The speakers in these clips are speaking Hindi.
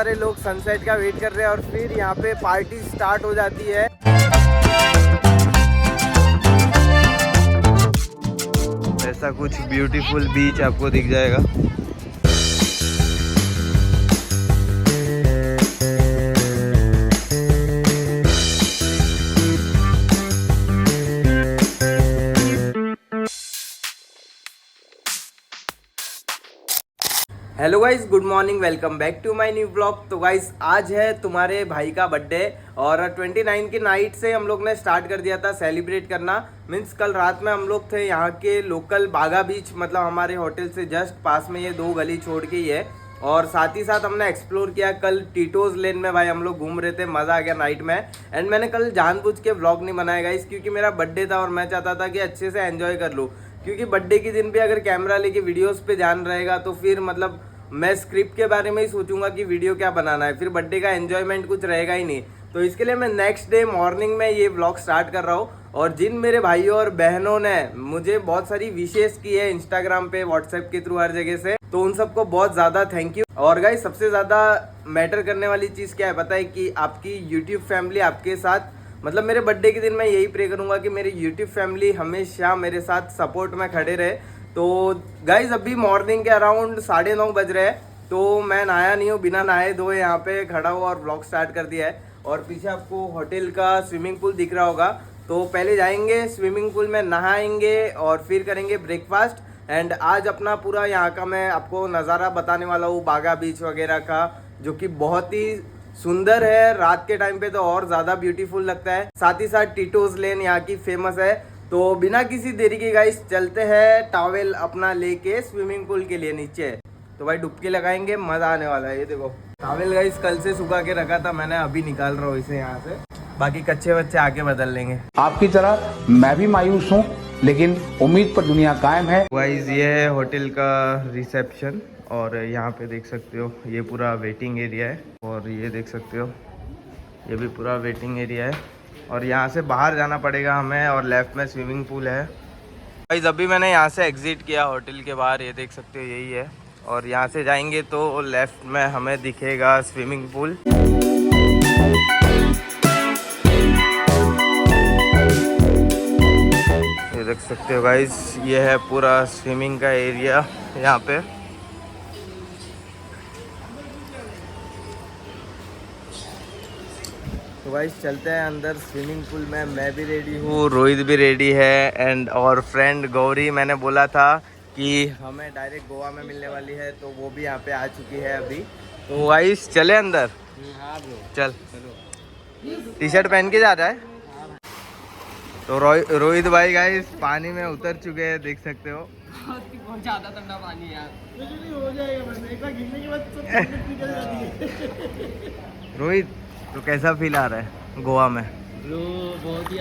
सारे लोग सनसेट का वेट कर रहे हैं और फिर यहाँ पे पार्टी स्टार्ट हो जाती है। ऐसा कुछ ब्यूटीफुल बीच आपको दिख जाएगा। Hello guys, good morning, welcome back to my new blog. तो गाइज आज है तुम्हारे भाई का बर्थडे और 29 की नाइट से हम लोग ने स्टार्ट कर दिया था सेलिब्रेट करना। मीन्स कल रात में हम लोग थे यहाँ के लोकल बागा बीच, मतलब हमारे होटल से जस्ट पास में, ये 2 गली छोड़ के ही है। और साथ ही साथ हमने एक्सप्लोर किया कल टीटोज लेन में। भाई हम लोग घूम रहे थे, मज़ा आ गया नाइट में। एंड मैंने कल जानबूझ के व्लॉग नहीं बनाया गाइस, क्योंकि मेरा बर्थडे था और मैं चाहता था कि अच्छे से एंजॉय कर लूँ। क्योंकि बर्थडे के दिन भी अगर कैमरा लेके वीडियोस पे ध्यान रहेगा तो फिर मतलब मैं स्क्रिप्ट के बारे में ही सोचूंगा कि वीडियो क्या बनाना है, फिर बर्थडे का एंजॉयमेंट कुछ रहेगा ही नहीं। तो इसके लिए मैं नेक्स्ट डे मॉर्निंग में ये व्लॉग स्टार्ट कर रहा हूँ। और जिन मेरे भाइयों और बहनों ने मुझे बहुत सारी विशेष की है इंस्टाग्राम पे, व्हाट्सएप के थ्रू, हर जगह से, तो उन सबको बहुत ज़्यादा थैंक यू। और गाइस सबसे ज़्यादा मैटर करने वाली चीज़ क्या है पता है, कि आपकी यूट्यूब फैमिली आपके साथ, मतलब मेरे बर्थडे के दिन मैं यही प्रे करूँगा कि मेरी यूट्यूब फैमिली हमेशा मेरे साथ सपोर्ट में खड़े रहे। तो गाइज अभी मॉर्निंग के अराउंड 9:30 बज रहे हैं, तो मैं नहाया नहीं हूँ, बिना नहाए धोए यहाँ पे खड़ा हुआ और ब्लॉग स्टार्ट कर दिया है। और पीछे आपको होटल का स्विमिंग पूल दिख रहा होगा, तो पहले जाएंगे स्विमिंग पूल में, नहाएंगे और फिर करेंगे ब्रेकफास्ट। एंड आज अपना पूरा यहाँ का मैं आपको नज़ारा बताने वाला हूँ, बागा बीच वगैरह का, जो कि बहुत ही सुंदर है। रात के टाइम पे तो और ज़्यादा ब्यूटीफुल लगता है। साथ ही साथ टीटोज लेन यहाँ की फेमस है। तो बिना किसी देरी के गाइस चलते हैं टॉवेल अपना लेके स्विमिंग पूल के लिए नीचे। तो भाई डुबकी लगाएंगे, मजा आने वाला है। ये देखो टॉवेल गाइस कल से सुखा के रखा था मैंने, अभी निकाल रहा हूँ इसे यहाँ से। बाकी कच्चे बच्चे आके बदल लेंगे। आपकी तरह मैं भी मायूस हूँ, लेकिन उम्मीद पर दुनिया कायम है। गाइस ये है होटल का रिसेप्शन और यहाँ पे देख सकते हो ये पूरा वेटिंग एरिया है। और ये देख सकते हो ये भी पूरा वेटिंग एरिया है। और यहाँ से बाहर जाना पड़ेगा हमें और लेफ्ट में स्विमिंग पूल है। गाइस अभी मैंने यहाँ से एग्जिट किया होटल के बाहर, ये देख सकते हो यही है। और यहाँ से जाएंगे तो लेफ्ट में हमें दिखेगा स्विमिंग पूल। ये देख सकते हो गाइस ये है पूरा स्विमिंग का एरिया यहाँ पे। तो गाइस चलते हैं अंदर स्विमिंग पूल में। मैं भी रेडी हूँ, रोहित भी रेडी है, एंड और फ्रेंड गौरी, मैंने बोला था कि हमें डायरेक्ट गोवा में मिलने वाली है, तो वो भी यहाँ पे आ चुकी है अभी। तो गाइस चले अंदर। हाँ ब्रो चल। टी शर्ट पहन के जा रहा है। तो रोहित भाई गाइस पानी में उतर चुके हैं, देख सकते हो। बहुत ज्यादा ठंडा पानी है यार। हो जाएगा गिरने के बाद निकल जाती है। रोहित तो कैसा फील आ रहा है गोवा में? ब्रो बहुत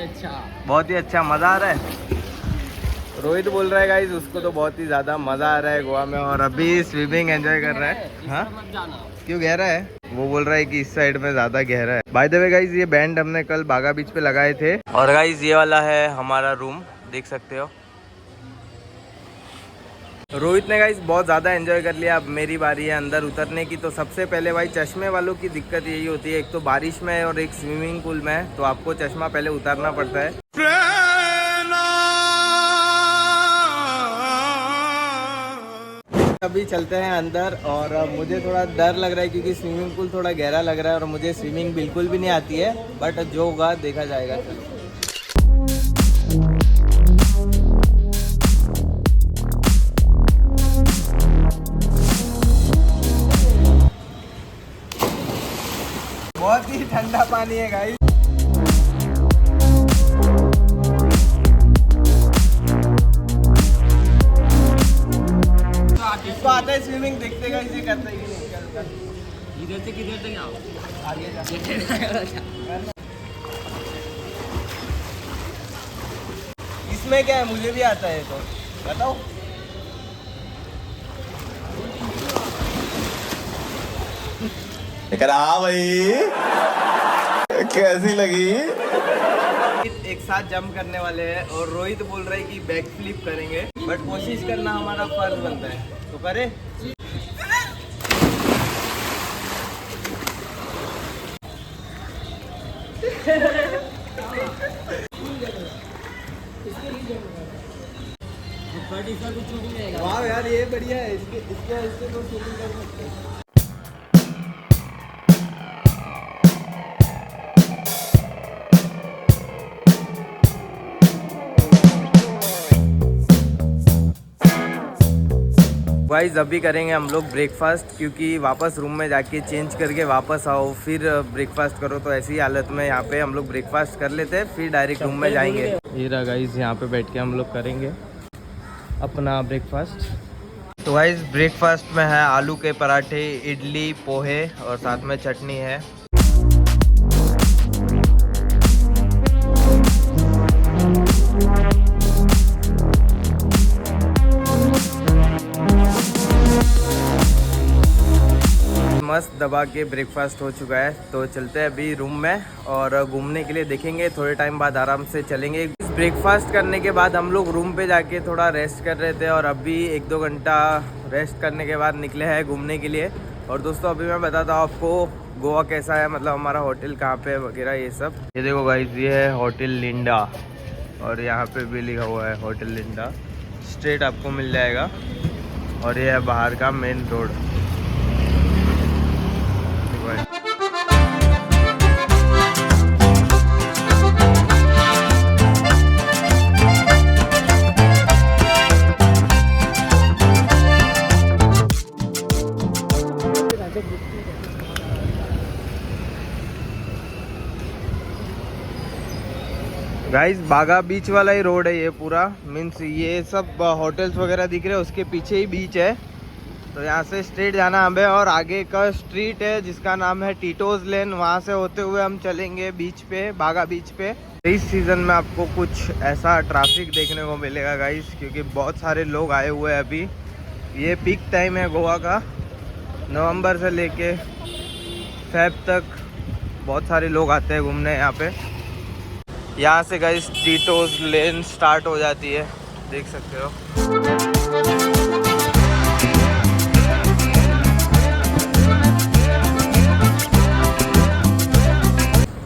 ही अच्छा मज़ा आ रहा है। रोहित बोल रहा है गाइस उसको तो बहुत ही ज़्यादा मज़ा आ रहा है गोवा में, और अभी स्विमिंग एंजॉय कर रहा है। हाँ क्यों गहरा है? वो बोल रहा है कि इस साइड में ज़्यादा गहरा है। बाय द वे गाइस ये बैंड हमने कल बागा बीच पे लगाए थे। और गाइस ये वाला है हमारा रूम, देख सकते हो। रोहित ने गाइस बहुत ज़्यादा एंजॉय कर लिया। अब मेरी बारी है अंदर उतरने की। तो सबसे पहले भाई चश्मे वालों की दिक्कत यही होती है, एक तो बारिश में और एक स्विमिंग पूल में, तो आपको चश्मा पहले उतारना पड़ता है। अभी चलते हैं अंदर। और मुझे थोड़ा डर लग रहा है क्योंकि स्विमिंग पूल थोड़ा गहरा लग रहा है और मुझे स्विमिंग बिल्कुल भी नहीं आती है, बट जो होगा देखा जाएगा। चलो बहुत ही ठंडा पानी है गाइस। इसको आता है स्विमिंग, देखते गाइस ये करता है कि नहीं। इधर से किधर तक आओ, आगे जा। इसमें क्या है, मुझे भी आता है, तो बताओ। हाँ भाई कैसी लगी? एक साथ जंप करने वाले हैं और रोहित बोल रहा है कि बैक फ्लिप करेंगे, बट कोशिश करना हमारा फर्ज बनता है, तो करे। वाह यार, ये बढ़िया है। इसके तो शूटिंग कर सकते हैं। गाइस अभी करेंगे हम लोग ब्रेकफास्ट, क्योंकि वापस रूम में जाके चेंज करके वापस आओ फिर ब्रेकफास्ट करो, तो ऐसी हालत में यहाँ पे हम लोग ब्रेकफास्ट कर लेते हैं, फिर डायरेक्ट रूम में जाएंगे। ये रहा गाइस, यहाँ पे बैठ के हम लोग करेंगे अपना ब्रेकफास्ट। तो गाइस ब्रेकफास्ट में है आलू के पराठे, इडली, पोहे और साथ में चटनी है। मस्त दबा के ब्रेकफास्ट हो चुका है, तो चलते हैं अभी रूम में और घूमने के लिए देखेंगे। थोड़े टाइम बाद आराम से चलेंगे। ब्रेकफास्ट करने के बाद हम लोग रूम पे जाके थोड़ा रेस्ट कर रहे थे और अभी 1-2 घंटा रेस्ट करने के बाद निकले हैं घूमने के लिए। और दोस्तों अभी मैं बताता हूँ आपको गोवा कैसा है, मतलब हमारा होटल कहाँ पे वगैरह ये सब। ये देखो गाइस, ये है होटल लिंडा और यहाँ पे भी लिखा हुआ है होटल लिंडा। स्ट्रेट आपको मिल जाएगा और ये है बाहर का मेन रोड। गाइस बागा बीच वाला ही रोड है ये पूरा, मीन्स ये सब होटल्स वगैरह दिख रहे हैं, उसके पीछे ही बीच है। तो यहाँ से स्ट्रेट जाना हमें और आगे का स्ट्रीट है जिसका नाम है टीटोज लेन, वहाँ से होते हुए हम चलेंगे बीच पे, बागा बीच पे। इस सीज़न में आपको कुछ ऐसा ट्रैफिक देखने को मिलेगा गाइस, क्योंकि बहुत सारे लोग आए हुए हैं अभी। ये पीक टाइम है गोवा का, नवंबर से लेके फेब तक बहुत सारे लोग आते हैं घूमने यहाँ पे। यहाँ से गाइस टीटोज लेन स्टार्ट हो जाती है, देख सकते हो।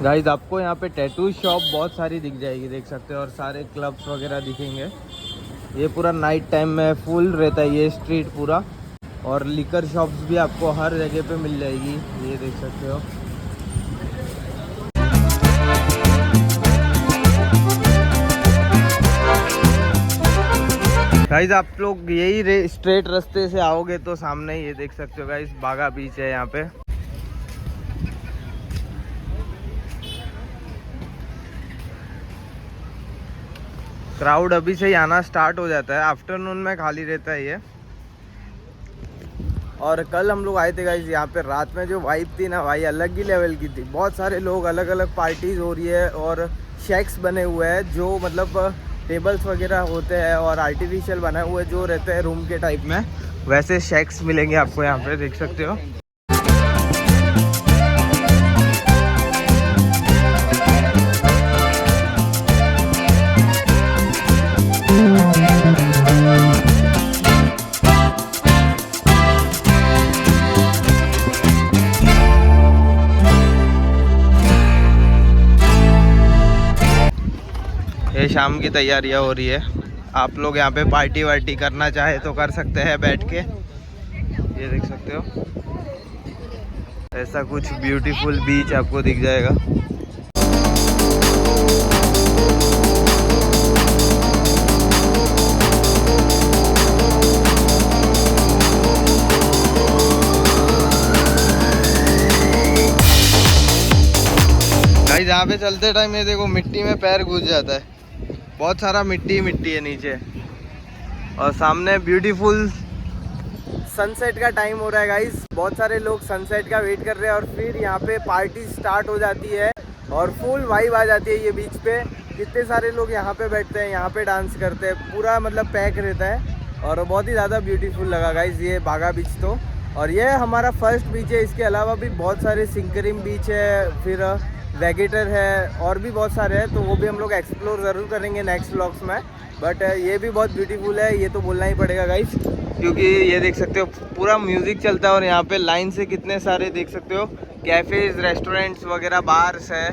गाइस आपको यहाँ पे टैटू शॉप बहुत सारी दिख जाएगी, देख सकते हो, और सारे क्लब्स वगैरह दिखेंगे। ये पूरा नाइट टाइम में फुल रहता है ये स्ट्रीट पूरा। और लिकर शॉप्स भी आपको हर जगह पे मिल जाएगी, ये देख सकते हो। गाइस आप लोग यही स्ट्रेट रास्ते से आओगे तो सामने ये देख सकते हो गाइस, बागा बीच है यहाँ पे। क्राउड अभी से ही आना स्टार्ट हो जाता है, आफ्टरनून में खाली रहता है ये। और कल हम लोग आए थे गाइस यहाँ पे, रात में जो वाइब थी ना भाई अलग ही लेवल की थी। बहुत सारे लोग, अलग अलग पार्टीज हो रही है और शेक्स बने हुए हैं जो मतलब टेबल्स वगैरह होते हैं और आर्टिफिशियल बनाए हुए जो रहते हैं रूम के टाइप में, वैसे शेक्स मिलेंगे आपको यहाँ पे, देख सकते हो। ये शाम की तैयारियां हो रही है। आप लोग यहाँ पे पार्टी वार्टी करना चाहे तो कर सकते हैं बैठ के, ये देख सकते हो। ऐसा कुछ ब्यूटीफुल बीच आपको दिख जाएगा। गाइस यहाँ पे चलते टाइम ये देखो मिट्टी में पैर घुस जाता है, बहुत सारा मिट्टी मिट्टी है नीचे। और सामने ब्यूटीफुल सनसेट का टाइम हो रहा है गाइस, बहुत सारे लोग सनसेट का वेट कर रहे हैं और फिर यहाँ पे पार्टी स्टार्ट हो जाती है और फुल वाइब आ जाती है। ये बीच पे कितने सारे लोग यहाँ पे बैठते हैं, यहाँ पे डांस करते हैं, पूरा मतलब पैक रहता है और बहुत ही ज़्यादा ब्यूटीफुल लगा गाइस ये बागा बीच। तो और ये हमारा फर्स्ट बीच है, इसके अलावा भी बहुत सारे सिंकरिम बीच है, फिर वेगेटर है और भी बहुत सारे हैं, तो वो भी हम लोग एक्सप्लोर ज़रूर करेंगे नेक्स्ट व्लॉग्स में। बट ये भी बहुत ब्यूटीफुल है, ये तो बोलना ही पड़ेगा गाइस, क्योंकि ये देख सकते हो पूरा म्यूज़िक चलता है और यहाँ पे लाइन से कितने सारे देख सकते हो कैफ़ेज़, रेस्टोरेंट्स वगैरह, बार्स है।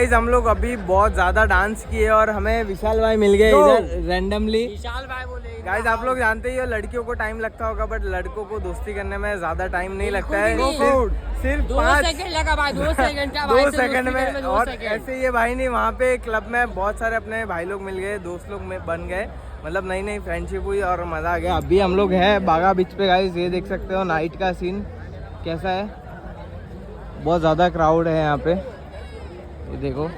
गाइज हम लोग अभी बहुत ज्यादा डांस किए और हमें विशाल भाई मिल गए इधर रैंडमली। विशाल भाई बोले गाइज आप लोग जानते ही हो लड़कियों को टाइम लगता होगा, बट लड़कों को दोस्ती करने में ज्यादा टाइम नहीं लगता है। सिर्फ 2 सेकंड लगा भाई, 2 सेकंड क्या भाई 2 से सेकंड दोस्ती करने में। 2 और सेकंड। ऐसे ये भाई नहीं, वहाँ पे क्लब में बहुत सारे अपने भाई लोग मिल गए, दोस्त लोग में बन गए, मतलब नई नई फ्रेंडशिप हुई और मज़ा आ गया। अभी हम लोग हैं बागा बीच पे गाइस, ये देख सकते हो नाइट का सीन कैसा है। बहुत ज़्यादा क्राउड है यहाँ पे, ये देखो।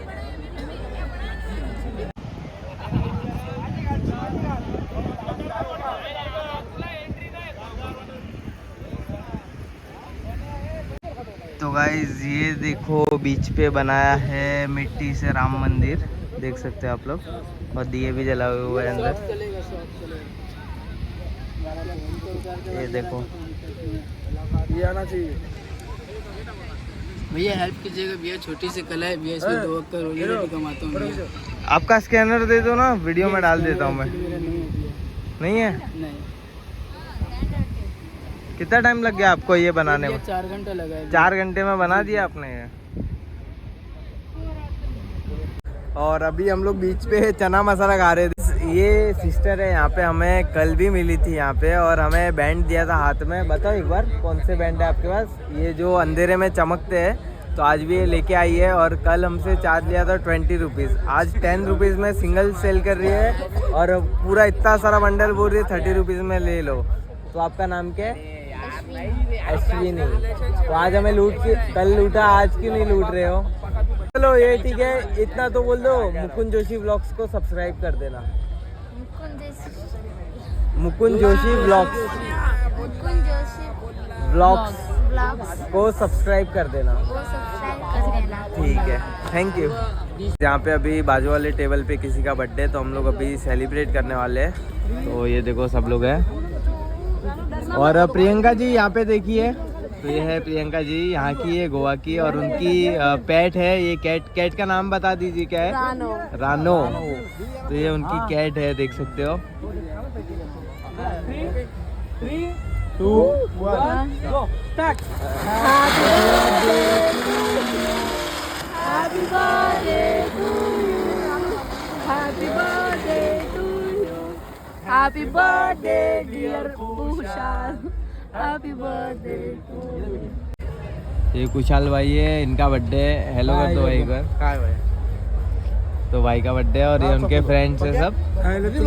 तो गाइज ये देखो बीच पे बनाया है मिट्टी से राम मंदिर, देख सकते हैं आप लोग, और दिए भी जलाए हुए हैं अंदर। ये देखो, ये आना चाहिए भैया, हेल्प कीजिएगा भैया, छोटी सी कला है भैया, इसमें 2 अक्कर रोजी कमाता हूँ भैया। आपका स्कैनर दे दो ना, वीडियो में डाल देता हूँ मैं। नहीं है? नहीं, कितना टाइम लग गया आपको ये बनाने में? 4 घंटे लगा है। 4 घंटे में बना दिया आपने ये। और अभी हम लोग बीच पे चना मसाला खा रहे थे। ये सिस्टर है यहाँ पे, हमें कल भी मिली थी यहाँ पे और हमें बैंड दिया था हाथ में। बताओ एक बार कौन से बैंड है आपके पास? ये जो अंधेरे में चमकते हैं, तो आज भी ये लेके आई है। और कल हमसे चार्ज लिया था 20 रुपीज़, आज 10 रुपीज़ में सिंगल सेल कर रही है और पूरा इतना सारा बंडल बोल रही है 30 रुपीज़ में ले लो। तो आपका नाम क्या है? अश्विनी। तो आज हमें कल लूटा, आज क्यों नहीं लूट रहे हो? चलो ये ठीक है, इतना तो बोल दो, मुकुंद जोशी व्लॉग्स को सब्सक्राइब कर देना। मुकुंद जोशी व्लॉग्स को सब्सक्राइब कर देना। ठीक है, थैंक यू। यहाँ पे अभी बाजू वाले टेबल पे किसी का बर्थडे, तो हम लोग अभी सेलिब्रेट करने वाले हैं। तो ये देखो सब लोग हैं और प्रियंका जी यहाँ पे देखिए, तो ये है प्रियंका जी, यहाँ की है, गोवा की, और उनकी पेट है ये कैट का नाम बता दीजिए क्या है? रानो। तो ये उनकी कैट है, देख सकते हो। 3, 2, 1 गो start. Happy birthday to you. Happy birthday to you. Happy birthday dear Kushal. Happy birthday to you. ये कुशाल भाई है, इनका बर्थडे। हेलो कर दो भाई पर। काय भाई, तो भाई का बर्थडे और ये उनके फ्रेंड्स हैं सब, देख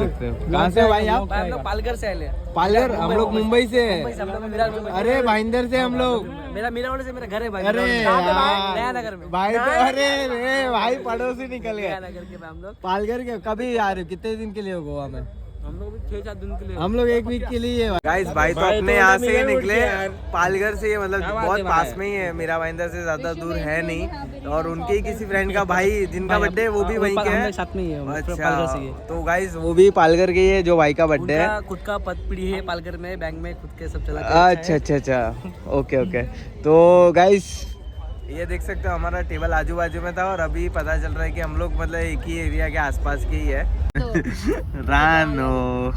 सकते हो। कहाँ से हो भाई आप? हम लोग पालघर से आए हैं। पालघर? हम लोग मुंबई से हैं। अरे भाईंदर से हम लोग। मेरा वाले से मेरा घर है भाई। अरे नया नगर में भाई तो अरे भाई पड़ोसी निकल गए। नगर के हम लोग पालघर के कभी आ रहे हो? कितने दिन के लिए हो गोवा में? हम लोग 6-7 दिन के लिए। हम लोग 1 वीक के लिए। गाइस भाई तो अपने यहाँ से ही निकले, पालघर से, मतलब बहुत पास में ही है, मेरा भाईंदर से ज्यादा दूर है नहीं। और उनके ही किसी फ्रेंड का भाई जिनका बर्थडे वो भी वहीं के है। साथ में ही है। अच्छा, तो गाइस वो भी पालघर के ही है जो भाई का बर्थडे है। खुद का पद पीढ़ी है पालघर में, बैंक में खुद के सब चला। अच्छा, ओके। तो गाइस ये देख सकते हो हमारा टेबल आजू बाजू में था और अभी पता चल रहा है कि हम लोग मतलब एक ही एरिया के आसपास के ही है। रानो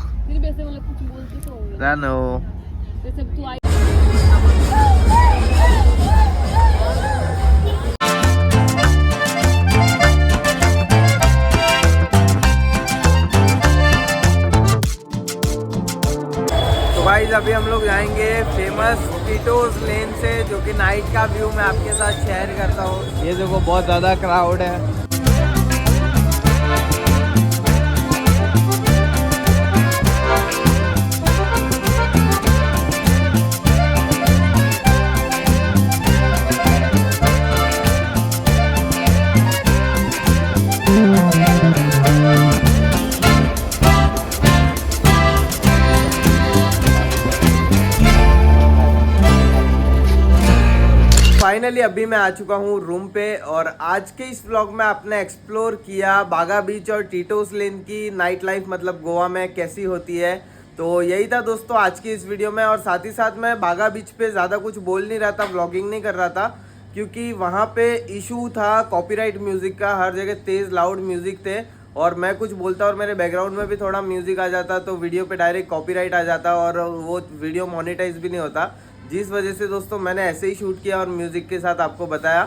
गाइस अभी हम लोग जाएंगे फेमस टीटोज लेन से, जो कि नाइट का व्यू मैं आपके साथ शेयर करता हूँ। ये देखो बहुत ज़्यादा क्राउड है। फाइनली अभी मैं आ चुका हूँ रूम पे और आज के इस व्लॉग में आपने एक्सप्लोर किया बागा बीच और टीटोस लेन की नाइट लाइफ, मतलब गोवा में कैसी होती है। तो यही था दोस्तों आज की इस वीडियो में। और साथ ही साथ मैं बागा बीच पे ज़्यादा कुछ बोल नहीं रहा था, व्लॉगिंग नहीं कर रहा था, क्योंकि वहाँ पे इशू था कॉपीराइट म्यूज़िक का। हर जगह तेज़ लाउड म्यूज़िक थे और मैं कुछ बोलता और मेरे बैकग्राउंड में भी थोड़ा म्यूज़िक आ जाता तो वीडियो पे डायरेक्ट कॉपीराइट आ जाता और वो वीडियो मोनेटाइज भी नहीं होता। जिस वजह से दोस्तों मैंने ऐसे ही शूट किया और म्यूज़िक के साथ आपको बताया।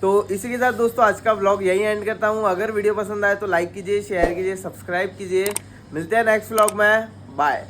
तो इसी के साथ दोस्तों आज का व्लॉग यही एंड करता हूँ। अगर वीडियो पसंद आए तो लाइक कीजिए, शेयर कीजिए, सब्सक्राइब कीजिए। मिलते हैं नेक्स्ट व्लॉग में, बाय।